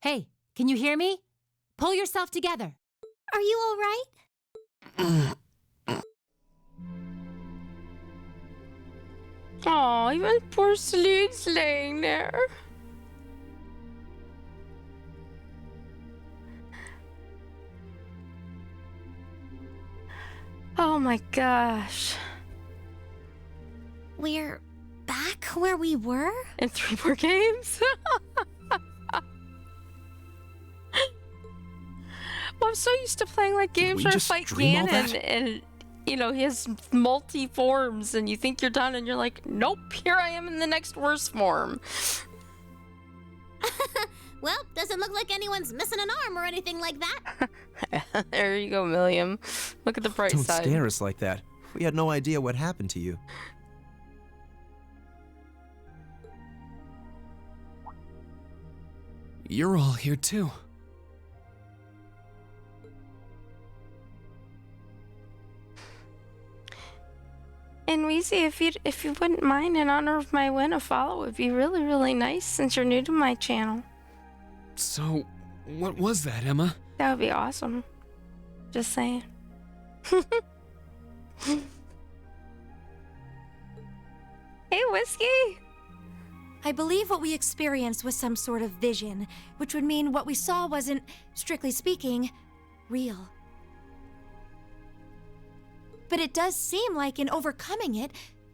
Hey, can you hear me? Pull yourself together. Are you all right? Aw, even poor Selene's laying there. Oh my gosh. We're back where we were? And 3 more games? Well, I'm so used to playing like games where I fight Ganon and you know, he has multi forms and you think you're done and you're like, nope, here I am in the next worst form. Well, doesn't look like anyone's missing an arm or anything like that. There you go, Milliam. Look at the bright Don't side. scare us like that. We had no idea what happened to you. You're all here too. And Weezy, if you wouldn't mind, in honor of my win, a follow would be really, really nice since you're new to my channel. So, what was that, Emma? That would be awesome. Just saying. Hey, Whiskey! I believe what we experienced was some sort of vision, which would mean what we saw wasn't, strictly speaking, real. But it does seem like in overcoming it,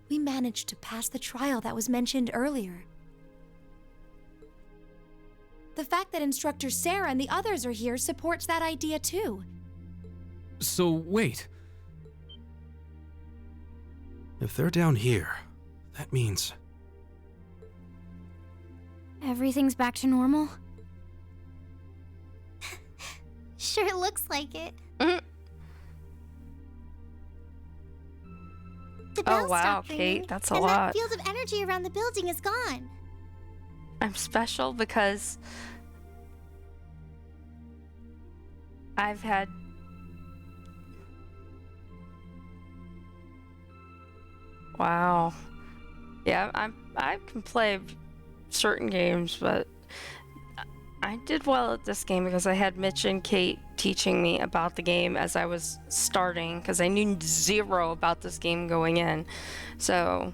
we managed to pass the trial that was mentioned earlier. The fact that Instructor Sarah and the others are here supports that idea too. So, wait. If they're down here, that means... Everything's back to normal? Sure looks like it. Mhm. The bell Oh, wow, stopped ringing, Kate, that's a and lot. that field of energy around the building is gone. I'm special because I've had wow. Yeah, I can play certain games, but I did well at this game because I had Mitch and Kate teaching me about the game as I was starting, because I knew zero about this game going in. So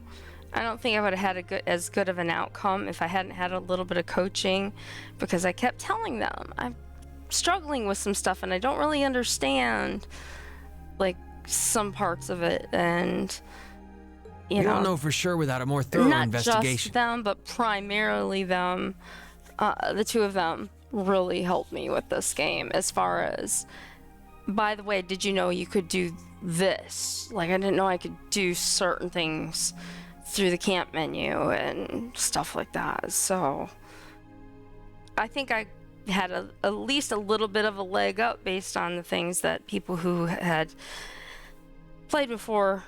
I don't think I would have had as good of an outcome if I hadn't had a little bit of coaching, because I kept telling them I'm struggling with some stuff and I don't really understand like some parts of it, and We don't know for sure without a more thorough not investigation. just them, but primarily them. The two of them really helped me with this game as far as, by the way, did you know you could do this? Like, I didn't know I could do certain things through the camp menu and stuff like that. So I think I had at least a little bit of a leg up based on the things that people who had played before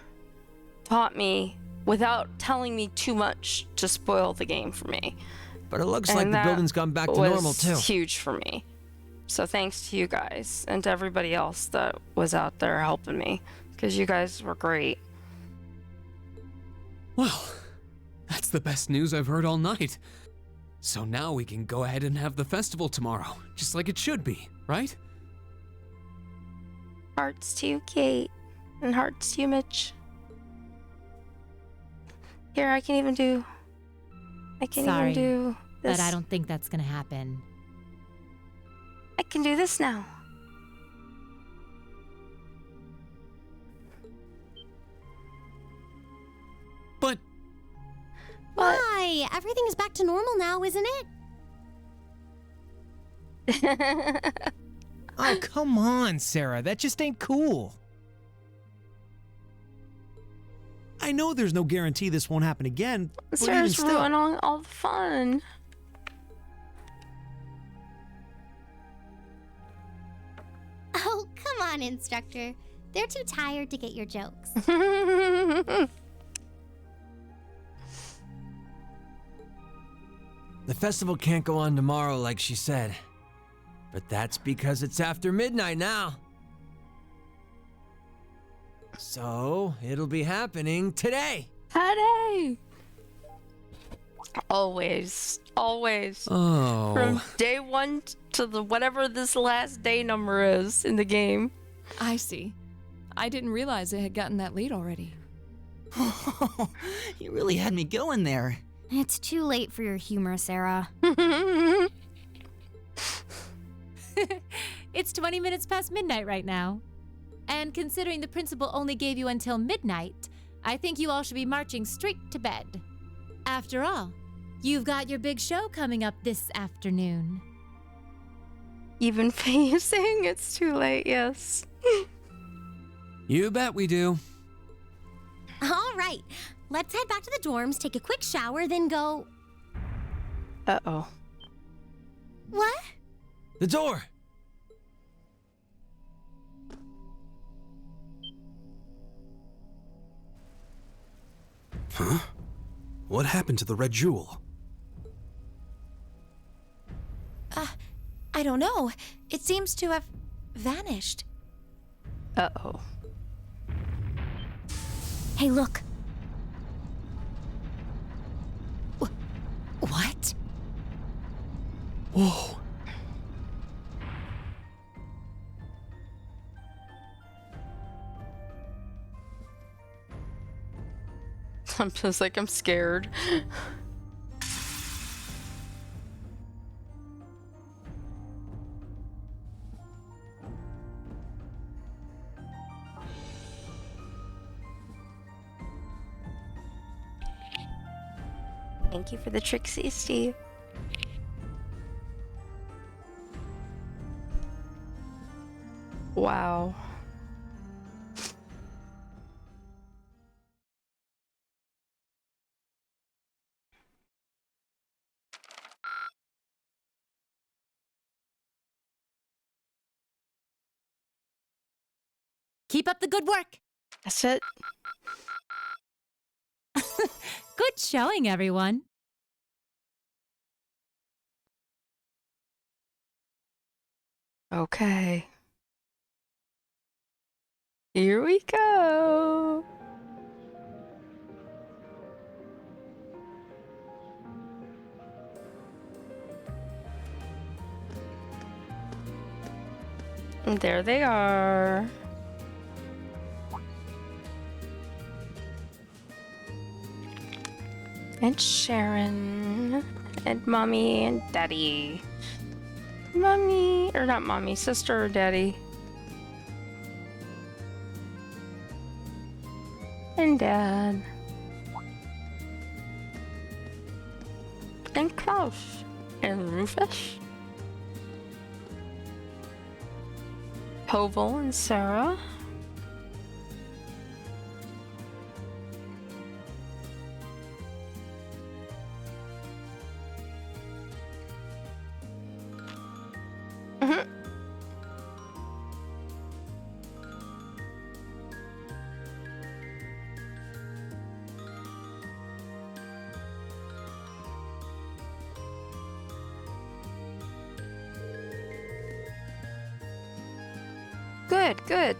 taught me without telling me too much to spoil the game for me. But it looks like the that building's gone back to was normal too. huge for me. So thanks to you guys and to everybody else that was out there helping me, because you guys were great. Well, that's the best news I've heard all night. So now we can go ahead and have the festival tomorrow, just like it should be, right? Hearts to you, Kate, and hearts to you, Mitch. Here, I can even do Sorry, this. but I don't think that's gonna happen. I can do this now. But Why? Everything is back to normal now, isn't it? Oh, come on, Sarah. That just ain't cool. I know there's no guarantee this won't happen again, but even Sarah's still... ruining all the fun. Oh, come on, Instructor. They're too tired to get your jokes. The festival can't go on tomorrow like she said. But that's because it's after midnight now. So, it'll be happening today. Today. Always. Always. Oh. From day one to the whatever this last day number is in the game. I see. I didn't realize it had gotten that late already. You really had me going there. It's too late for your humor, Sarah. It's 20 minutes past midnight right now. And considering the principal only gave you until midnight, I think you all should be marching straight to bed. After all, you've got your big show coming up this afternoon. Even facing, it's too late, yes. You bet we do. All right, let's head back to the dorms, take a quick shower, then go... Uh-oh. What? The door! Huh? What happened to the red jewel? I don't know. It seems to have vanished. Uh-oh. Hey, look. What? Whoa. I'm just like, I'm scared. Thank you for the Trixie, Steve. Wow. Keep up the good work. That's it. Good showing, everyone. Okay. Here we go. And there they are. And Sharon. And Mommy and Daddy. Mommy, or not Mommy, sister or Daddy. And Dad. And Klaus. And Rufus. Hovel and Sarah. Good, good.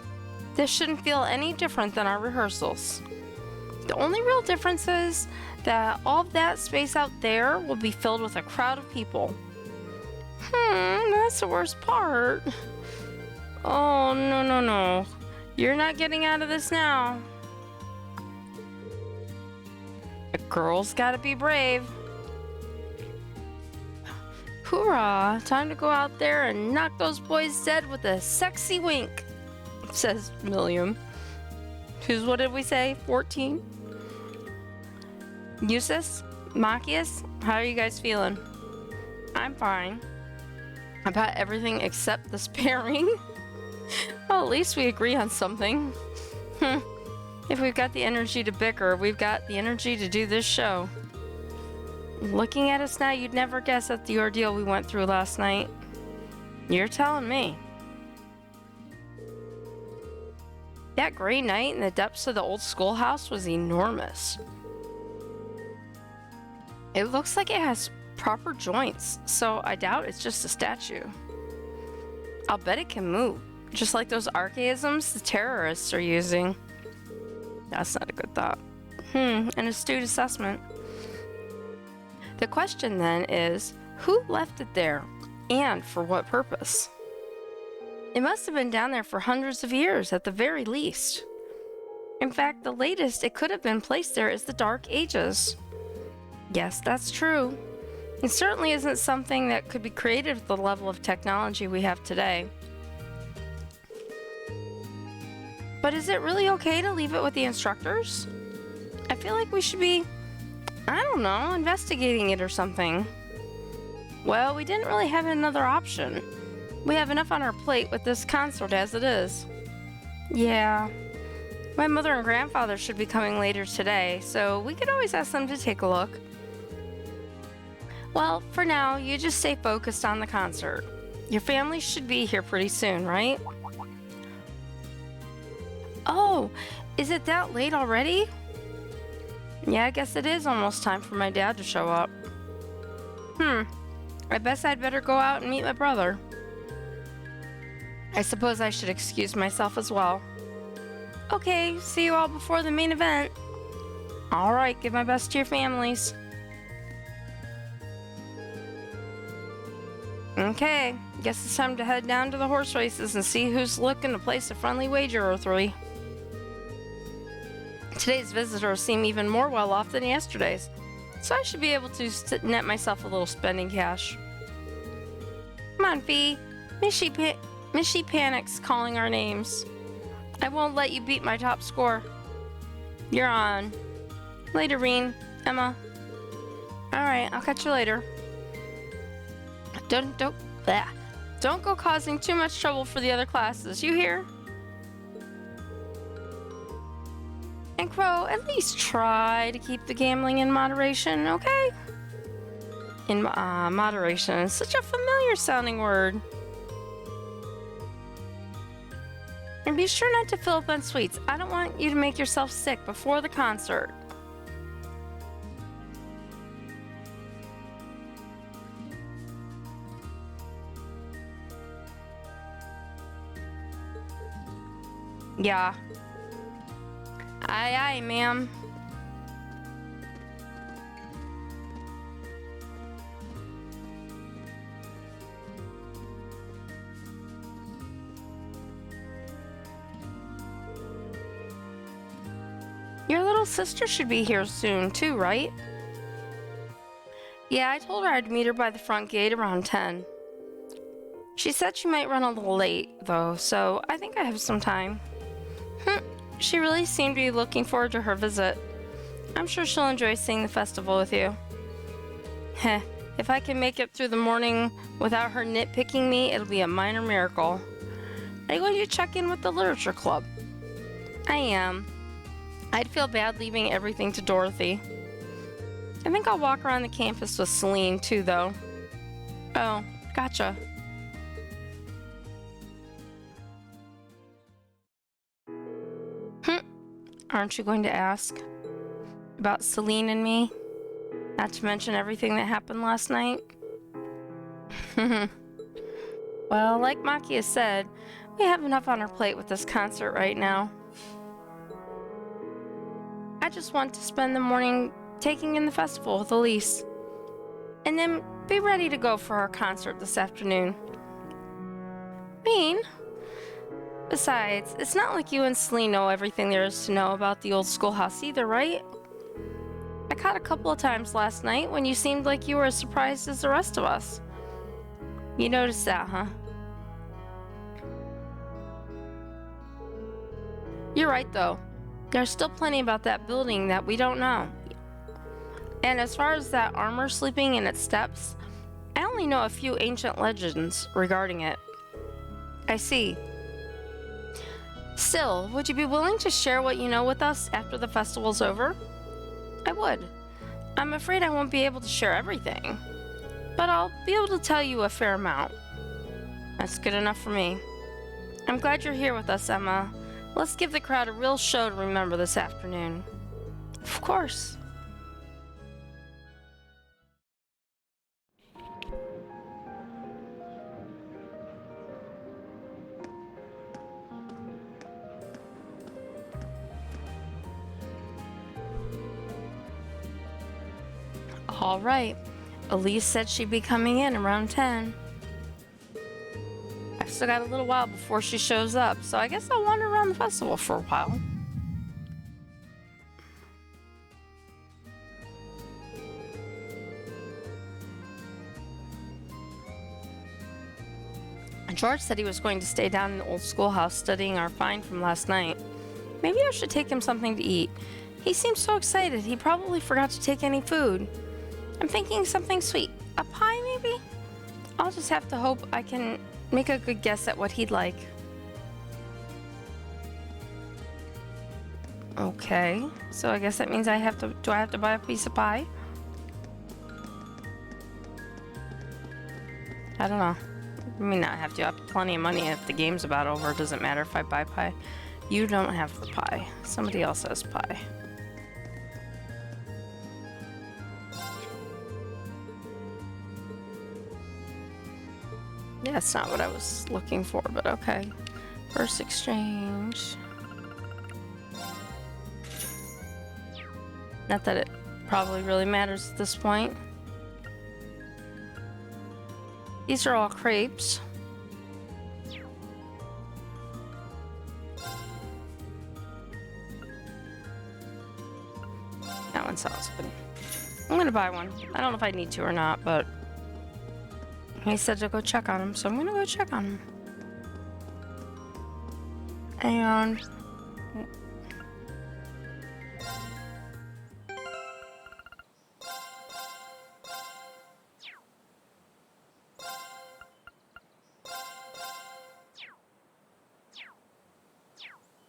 This shouldn't feel any different than our rehearsals. The only real difference is that all of that space out there will be filled with a crowd of people. That's the worst part. Oh, no, no, no. You're not getting out of this now. A girl's gotta be brave. Hoorah! Time to go out there and knock those boys dead with a sexy wink, says William. Who's, what did we say, 14? Eustace? Machias? How are you guys feeling? I'm fine. About everything except the sparring. Well, at least we agree on something. If we've got the energy to bicker, we've got the energy to do this show. Looking at us now, you'd never guess at the ordeal we went through last night. You're telling me. That gray night in the depths of the old schoolhouse was enormous. It looks like it has proper joints, so I doubt it's just a statue. I'll bet it can move, just like those archaisms the terrorists are using. That's not a good thought. An astute assessment. The question then is, who left it there and for what purpose? It must have been down there for hundreds of years at the very least. In fact, the latest it could have been placed there is the Dark Ages. Yes, that's true. It certainly isn't something that could be created at the level of technology we have today. But is it really okay to leave it with the instructors? I feel like we should be, I don't know, investigating it or something. Well, we didn't really have another option. We have enough on our plate with this concert as it is. Yeah. My mother and grandfather should be coming later today, so we could always ask them to take a look. Well, for now, you just stay focused on the concert. Your family should be here pretty soon, right? Oh, is it that late already? Yeah, I guess it is almost time for my dad to show up. I guess I'd better go out and meet my brother. I suppose I should excuse myself as well. Okay, see you all before the main event. All right, give my best to your families. Okay, guess it's time to head down to the horse races and see who's looking to place a friendly wager or three. Today's visitors seem even more well off than yesterday's, so I should be able to net myself a little spending cash. Come on, Fee. Miss She panics calling our names. I won't let you beat my top score. You're on. Later, Reen. Emma. Alright, I'll catch you later. Don't go causing too much trouble for the other classes, you hear? And Crow, at least try to keep the gambling in moderation, okay? Moderation is such a familiar sounding word. And be sure not to fill up on sweets. I don't want you to make yourself sick before the concert. Yeah. Aye, aye, ma'am. Your little sister should be here soon, too, right? Yeah, I told her I'd meet her by the front gate around 10. She said she might run a little late, though, so I think I have some time. She really seemed to be looking forward to her visit. I'm sure she'll enjoy seeing the festival with you. Heh, if I can make it through the morning without her nitpicking me, it'll be a minor miracle. Are you going to check in with the literature club? I am. I'd feel bad leaving everything to Dorothy. I think I'll walk around the campus with Celine, too, though. Oh, gotcha. Aren't you going to ask about Celine and me? Not to mention everything that happened last night? Well, like Maki has said, we have enough on our plate with this concert right now. I just want to spend the morning taking in the festival with Elise, and then be ready to go for our concert this afternoon. Besides, it's not like you and Celine know everything there is to know about the old schoolhouse either, right? I caught a couple of times last night when you seemed like you were as surprised as the rest of us. You noticed that, huh? You're right, though. There's still plenty about that building that we don't know. And as far as that armor sleeping in its steps, I only know a few ancient legends regarding it. I see. Still, would you be willing to share what you know with us after the festival's over? I would. I'm afraid I won't be able to share everything, but I'll be able to tell you a fair amount. That's good enough for me. I'm glad you're here with us, Emma. Let's give the crowd a real show to remember this afternoon. Of course. All right, Elise said she'd be coming in around 10. I've still got a little while before she shows up, so I guess I'll wander around the festival for a while. George said he was going to stay down in the old schoolhouse studying our find from last night. Maybe I should take him something to eat. He seemed so excited he probably forgot to take any food. I'm thinking something sweet. A pie, maybe? I'll just have to hope I can make a good guess at what he'd like. Okay, so I guess that means do I have to buy a piece of pie? I don't know. I mean, not have to. I have plenty of money. If the game's about over, it doesn't matter if I buy pie. You don't have the pie. Somebody else has pie. Yeah, it's not what I was looking for, but okay. First exchange. Not that it probably really matters at this point. These are all crepes. That one sounds good. I'm gonna buy one. I don't know if I need to or not, but he said to go check on him, so I'm gonna go check on him. And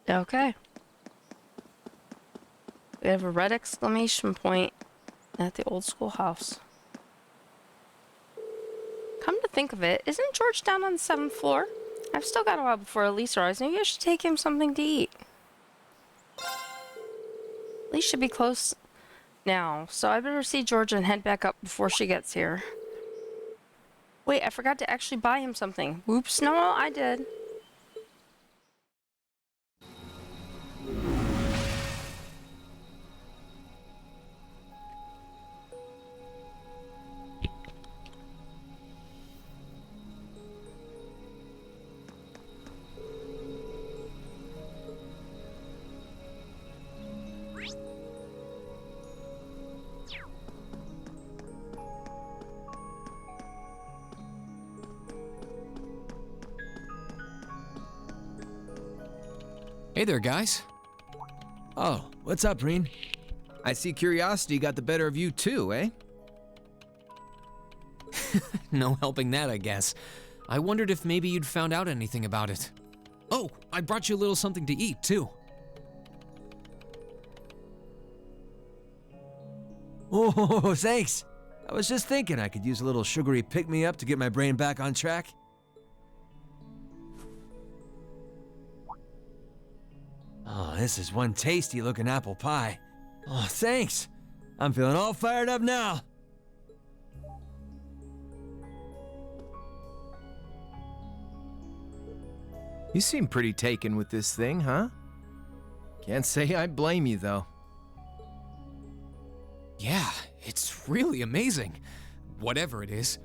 okay. We have a red exclamation point at the old schoolhouse. Come to think of it, isn't George down on the 7th floor? I've still got a while before Elise arrives. Maybe I should take him something to eat. Elise should be close now, so I better see George and head back up before she gets here. Wait, I forgot to actually buy him something. Whoops, no, I did. Hey there, guys. Oh, what's up, Reen? I see curiosity got the better of you too, eh? No helping that, I guess. I wondered if maybe you'd found out anything about it. Oh, I brought you a little something to eat, too. Oh, thanks. I was just thinking I could use a little sugary pick-me-up to get my brain back on track. Oh, this is one tasty-looking apple pie. Oh, thanks. I'm feeling all fired up now. You seem pretty taken with this thing, huh? Can't say I blame you, though. Yeah, it's really amazing. Whatever it is.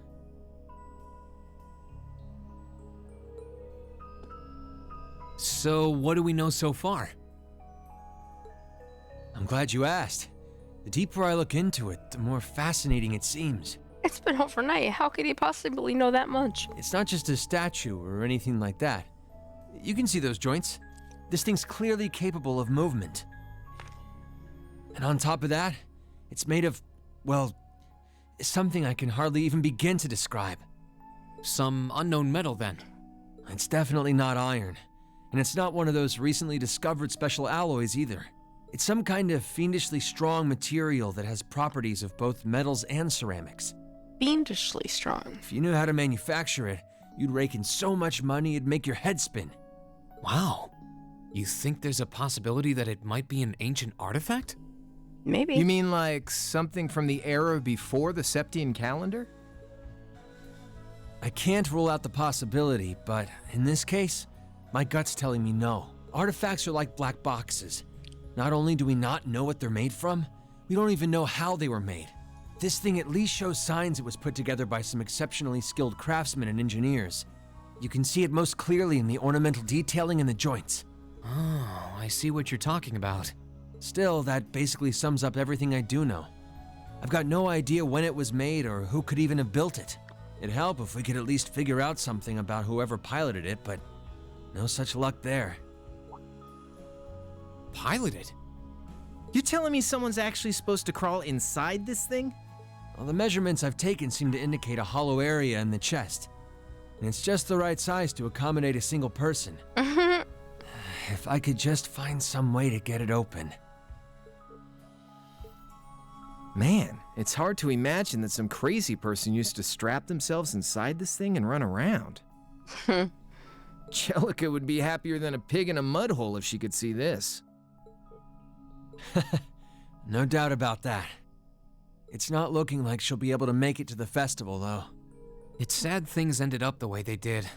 So, what do we know so far? I'm glad you asked. The deeper I look into it, the more fascinating it seems. It's been overnight. How could he possibly know that much? It's not just a statue or anything like that. You can see those joints. This thing's clearly capable of movement. And on top of that, it's made of, well, something I can hardly even begin to describe. Some unknown metal, then. It's definitely not iron. And it's not one of those recently discovered special alloys either. It's some kind of fiendishly strong material that has properties of both metals and ceramics. Fiendishly strong. If you knew how to manufacture it, you'd rake in so much money it'd make your head spin. Wow. You think there's a possibility that it might be an ancient artifact? Maybe. You mean like something from the era before the Septian calendar? I can't rule out the possibility, but in this case, my gut's telling me no. Artifacts are like black boxes. Not only do we not know what they're made from, we don't even know how they were made. this thing at least shows signs it was put together by some exceptionally skilled craftsmen and engineers. You can see it most clearly in the ornamental detailing in the joints. Oh, I see what you're talking about. Still, that basically sums up everything I do know. I've got no idea when it was made or who could even have built it. It'd help if we could at least figure out something about whoever piloted it, but no such luck there. Piloted? You telling me someone's actually supposed to crawl inside this thing? Well, the measurements I've taken seem to indicate a hollow area in the chest. And it's just the right size to accommodate a single person. If I could just find some way to get it open. Man, it's hard to imagine that some crazy person used to strap themselves inside this thing and run around. Jellica would be happier than a pig in a mud hole if she could see this. No doubt about that. It's not looking like she'll be able to make it to the festival, though. It's sad things ended up the way they did.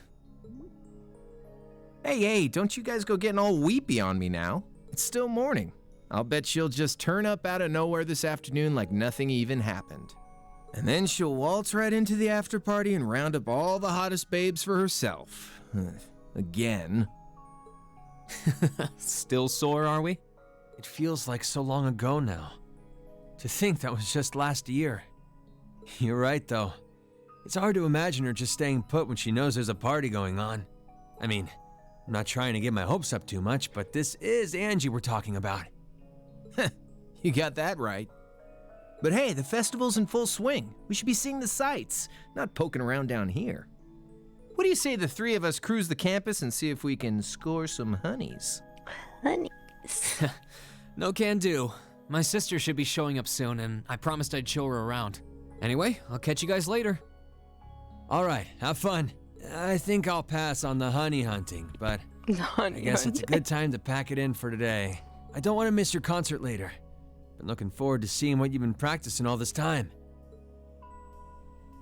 Hey, don't you guys go getting all weepy on me now. It's still morning. I'll bet she'll just turn up out of nowhere this afternoon like nothing even happened. And then she'll waltz right into the after party and round up all the hottest babes for herself. Again. Still sore, are we? It feels like so long ago now. To think that was just last year. You're right, though. It's hard to imagine her just staying put when she knows there's a party going on. I mean, I'm not trying to get my hopes up too much, but this is Angie we're talking about. You got that right. But hey, the festival's in full swing. We should be seeing the sights, not poking around down here. What do you say the three of us cruise the campus and see if we can score some honeys? Honeys. No can do. My sister should be showing up soon, and I promised I'd show her around. Anyway, I'll catch you guys later. All right, have fun. I think I'll pass on the honey hunting, but I guess it's a good time to pack it in for today. I don't want to miss your concert later. Been looking forward to seeing what you've been practicing all this time.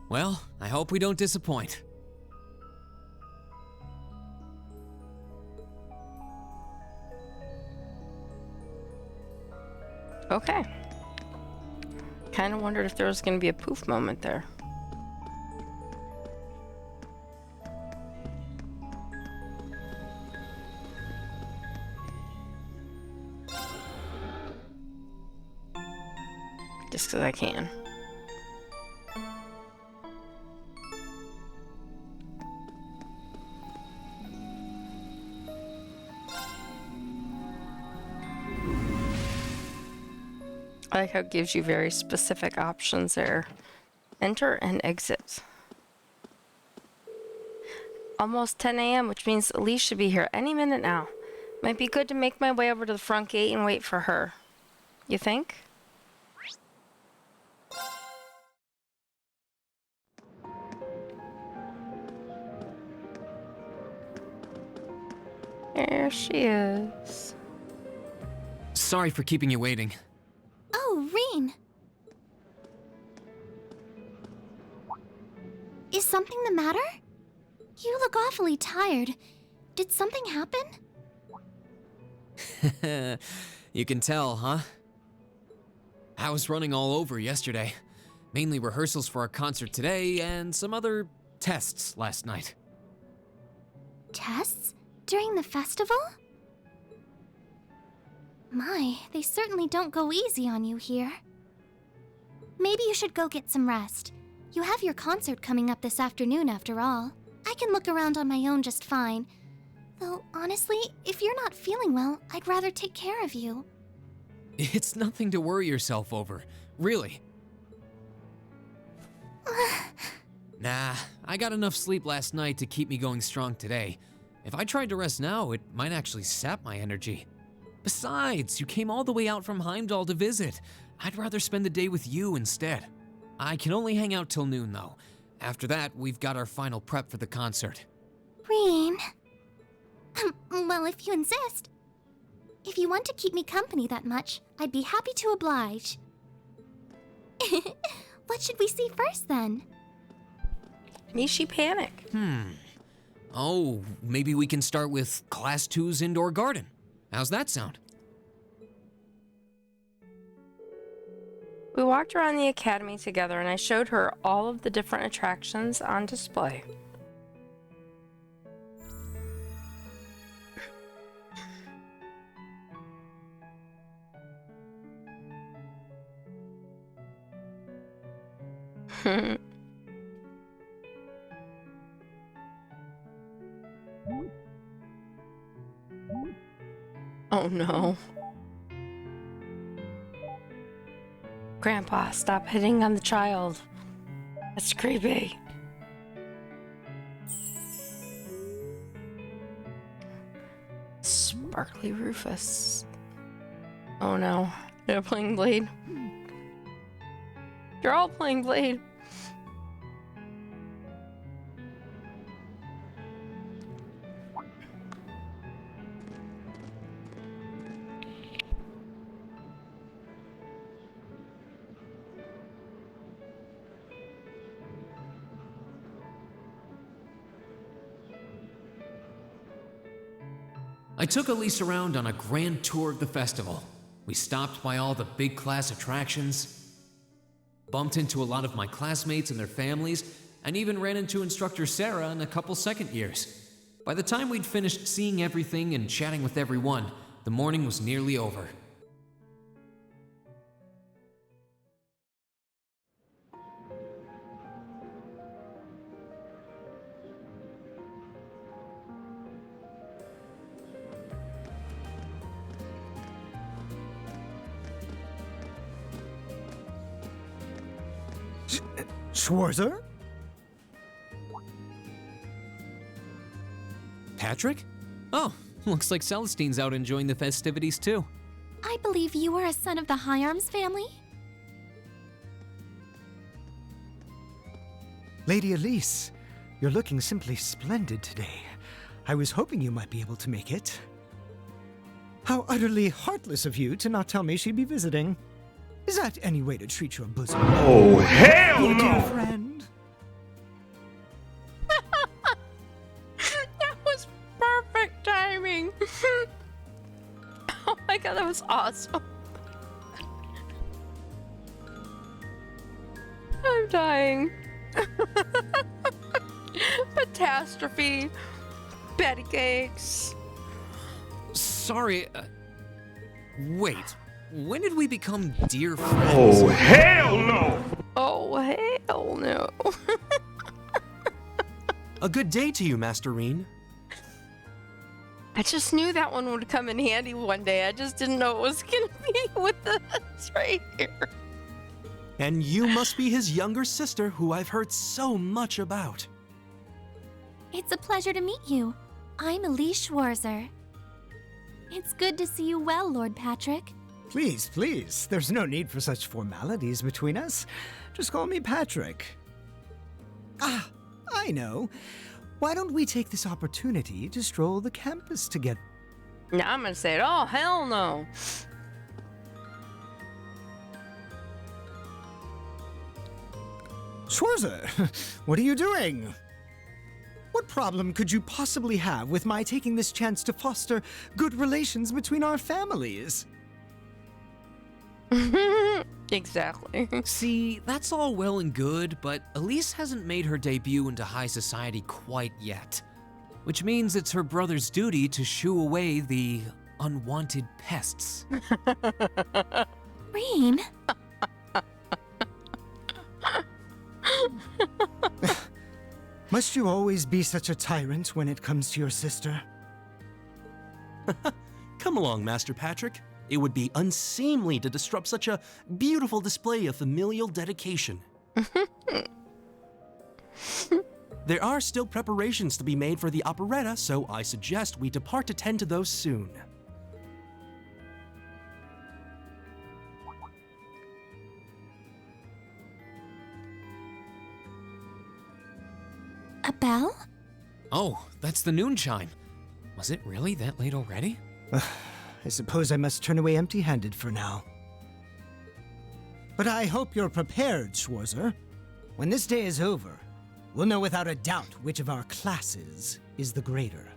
Well, I hope we don't disappoint. Okay. Kind of wondered if there was going to be a poof moment there. Just because I can. I like how it gives you very specific options there. Enter and exit. Almost 10 a.m., which means Elise should be here any minute now. Might be good to make my way over to the front gate and wait for her. You think? There she is. Sorry for keeping you waiting. Oh, Reen. Is something the matter? You look awfully tired. Did something happen? You can tell, huh? I was running all over yesterday. Mainly rehearsals for our concert today and some other tests last night. Tests? During the festival? My, they certainly don't go easy on you here. Maybe you should go get some rest. You have your concert coming up this afternoon after all. I can look around on my own just fine. Though, honestly, if you're not feeling well, I'd rather take care of you. It's nothing to worry yourself over, really. Nah, I got enough sleep last night to keep me going strong today. If I tried to rest now, it might actually sap my energy. Besides, you came all the way out from Heimdall to visit. I'd rather spend the day with you instead. I can only hang out till noon, though. After that, we've got our final prep for the concert. Reen. Well, if you insist. If you want to keep me company that much, I'd be happy to oblige. What should we see first, then? Nishi Panic. Oh, maybe we can start with Class 2's indoor garden. How's that sound? We walked around the academy together and I showed her all of the different attractions on display. Oh no. Grandpa, stop hitting on the child. That's creepy. Sparkly Rufus. Oh no. They're playing Blade. You're all playing Blade. I took Elise around on a grand tour of the festival. We stopped by all the big class attractions, bumped into a lot of my classmates and their families, and even ran into instructor Sarah and a couple second years. By the time we'd finished seeing everything and chatting with everyone, the morning was nearly over. Schwarzer? Patrick? Oh, looks like Celestine's out enjoying the festivities too. I believe you are a son of the High Arms family? Lady Elise, you're looking simply splendid today. I was hoping you might be able to make it. How utterly heartless of you to not tell me she'd be visiting. Is that any way to treat your bosom? Oh, hell Your dear no! friend? That was perfect timing. Oh my god, that was awesome. I'm dying. Catastrophe. Patty cakes. Sorry, wait. When did we become dear friends? Oh, hell no! Oh, hell no. A good day to you, Master Reen. I just knew that one would come in handy one day. I just didn't know it was gonna be with this right here. And you must be his younger sister, who I've heard so much about. It's a pleasure to meet you. I'm Elise Schwarzer. It's good to see you well, Lord Patrick. Please, please. There's no need for such formalities between us. Just call me Patrick. Ah, I know. Why don't we take this opportunity to stroll the campus together? Now I'm gonna say it. Oh, hell no. Schwarzer, what are you doing? What problem could you possibly have with my taking this chance to foster good relations between our families? Exactly. See, that's all well and good, but Elise hasn't made her debut into high society quite yet. Which means it's her brother's duty to shoo away the unwanted pests. Reen? Must you always be such a tyrant when it comes to your sister? Come along, Master Patrick. It would be unseemly to disrupt such a beautiful display of familial dedication. There are still preparations to be made for the operetta, so I suggest we depart to tend to those soon. A bell? Oh, that's the noon chime. Was it really that late already? I suppose I must turn away empty-handed for now. But I hope you're prepared, Schwarzer. When this day is over, we'll know without a doubt which of our classes is the greater.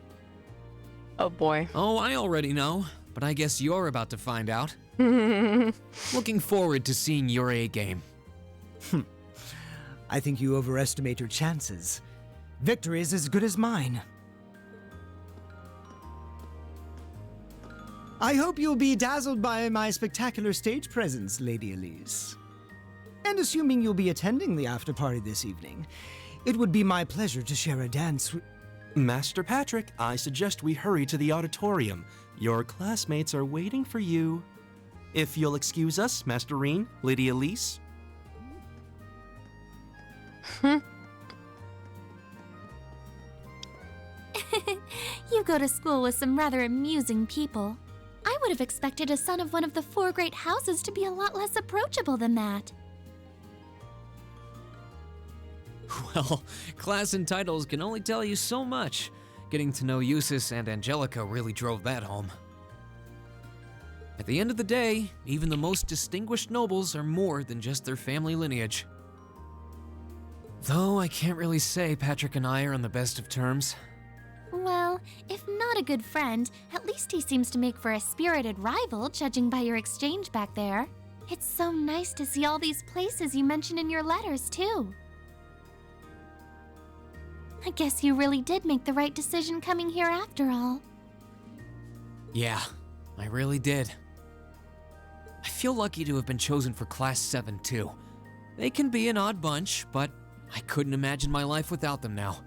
Oh boy. Oh, I already know. but I guess you're about to find out. Looking forward to seeing your A game. I think you overestimate your chances. Victory is as good as mine. I hope you'll be dazzled by my spectacular stage presence, Lady Elise. And assuming you'll be attending the after party this evening, it would be my pleasure to share a dance with... Master Patrick, I suggest we hurry to the auditorium. Your classmates are waiting for you. If you'll excuse us, Master Reen, Lady Elise. You go to school with some rather amusing people. I would have expected a son of one of the 4 great houses to be a lot less approachable than that. Well, class and titles can only tell you so much. Getting to know Eustace and Angelica really drove that home. At the end of the day, even the most distinguished nobles are more than just their family lineage. Though I can't really say Patrick and I are on the best of terms. Well, if not a good friend, at least he seems to make for a spirited rival, judging by your exchange back there. It's so nice to see all these places you mentioned in your letters, too. I guess you really did make the right decision coming here after all. Yeah, I really did. I feel lucky to have been chosen for Class 7, too. They can be an odd bunch, but I couldn't imagine my life without them now.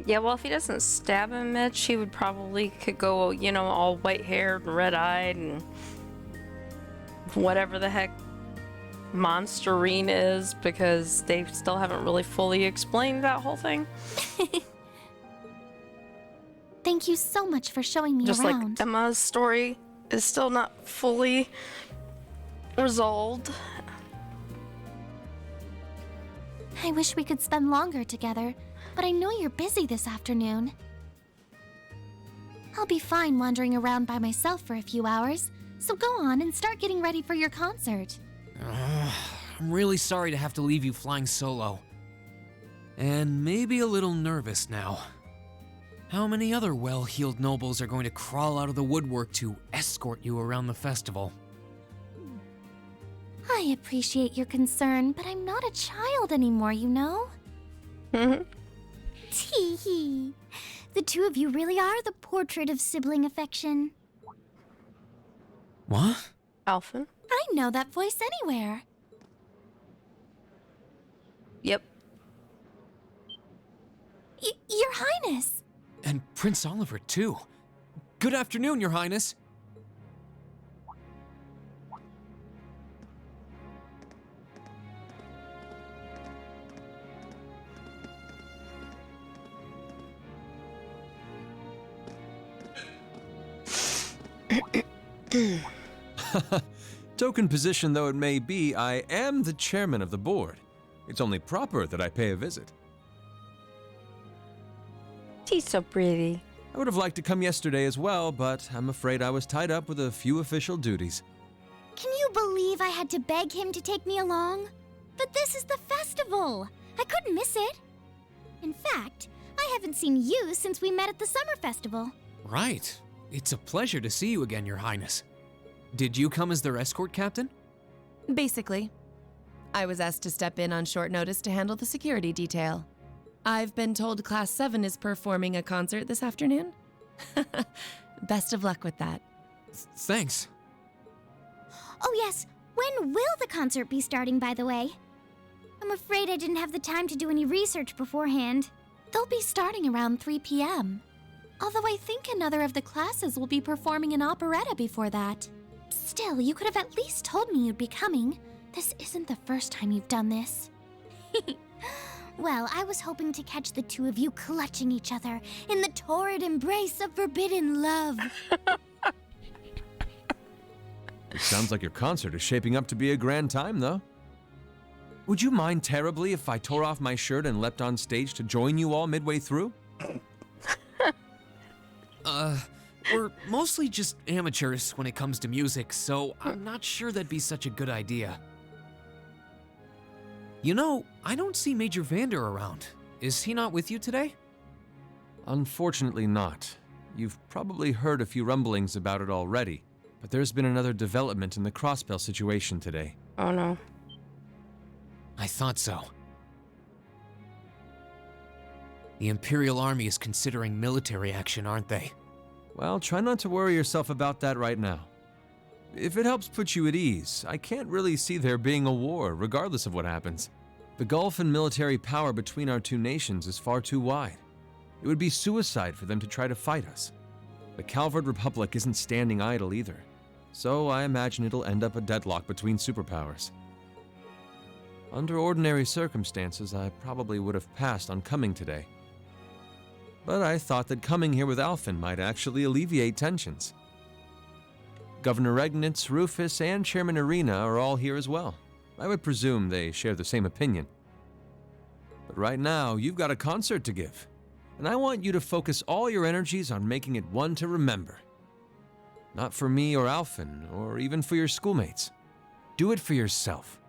Yeah, well, if he doesn't stab him, Mitch, he would probably could go, you know, all white-haired and red-eyed and whatever the heck Monsterine is, because they still haven't really fully explained that whole thing. Thank you so much for showing me Just around. like Emma's story is still not fully resolved. I wish we could spend longer together, but I know you're busy this afternoon. I'll be fine wandering around by myself for a few hours, so go on and start getting ready for your concert. I'm really sorry to have to leave you flying solo. And maybe a little nervous now. How many other well-heeled nobles are going to crawl out of the woodwork to escort you around the festival? I appreciate your concern, but I'm not a child anymore, you know? Tee-hee. The two of you really are the portrait of sibling affection. What? Alphen? I know that voice anywhere. Yep. Your Highness! And Prince Oliver, too. Good afternoon, Your Highness. Token position though it may be, I am the chairman of the board. It's only proper that I pay a visit. She's so pretty. I would have liked to come yesterday as well, but I'm afraid I was tied up with a few official duties. Can you believe I had to beg him to take me along? But this is the festival! I couldn't miss it! In fact, I haven't seen you since we met at the summer festival. Right. It's a pleasure to see you again, Your Highness. Did you come as their escort captain? Basically. I was asked to step in on short notice to handle the security detail. I've been told Class 7 is performing a concert this afternoon. Best of luck with that. Thanks. Oh yes, when will the concert be starting, by the way? I'm afraid I didn't have the time to do any research beforehand. They'll be starting around 3 p.m. Although I think another of the classes will be performing an operetta before that. Still, you could have at least told me you'd be coming. This isn't the first time you've done this. Well, I was hoping to catch the two of you clutching each other in the torrid embrace of forbidden love. It sounds like your concert is shaping up to be a grand time, though. Would you mind terribly if I tore off my shirt and leapt on stage to join you all midway through? We're mostly just amateurs when it comes to music, so I'm not sure that'd be such a good idea. You know, I don't see Major Vander around. Is he not with you today? Unfortunately not. You've probably heard a few rumblings about it already, but there's been another development in the Crossbell situation today. Oh no. I thought so. The Imperial Army is considering military action, aren't they? Well, try not to worry yourself about that right now. If it helps put you at ease, I can't really see there being a war, regardless of what happens. The gulf in military power between our two nations is far too wide. It would be suicide for them to try to fight us. The Calvard Republic isn't standing idle either, so I imagine it'll end up a deadlock between superpowers. Under ordinary circumstances, I probably would have passed on coming today. But I thought that coming here with Alphen might actually alleviate tensions. Governor Regnitz, Rufus, and Chairman Arena are all here as well. I would presume they share the same opinion. But right now, you've got a concert to give, and I want you to focus all your energies on making it one to remember. Not for me or Alphen, or even for your schoolmates. Do it for yourself.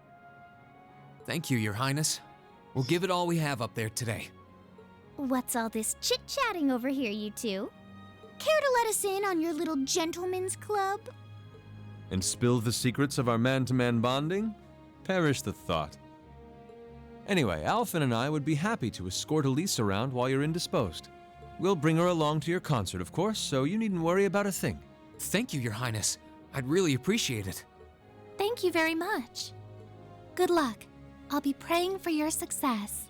Thank you, Your Highness. We'll give it all we have up there today. What's all this chit-chatting over here, you two? Care to let us in on your little gentleman's club? And spill the secrets of our man-to-man bonding? Perish the thought. Anyway, Alphen and I would be happy to escort Elise around while you're indisposed. We'll bring her along to your concert, of course, so you needn't worry about a thing. Thank you, Your Highness. I'd really appreciate it. Thank you very much. Good luck. I'll be praying for your success.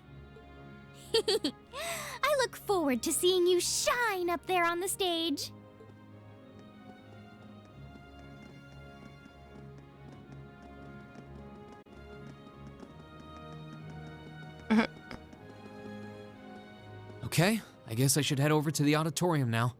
I look forward to seeing you shine up there on the stage. Okay, I guess I should head over to the auditorium now.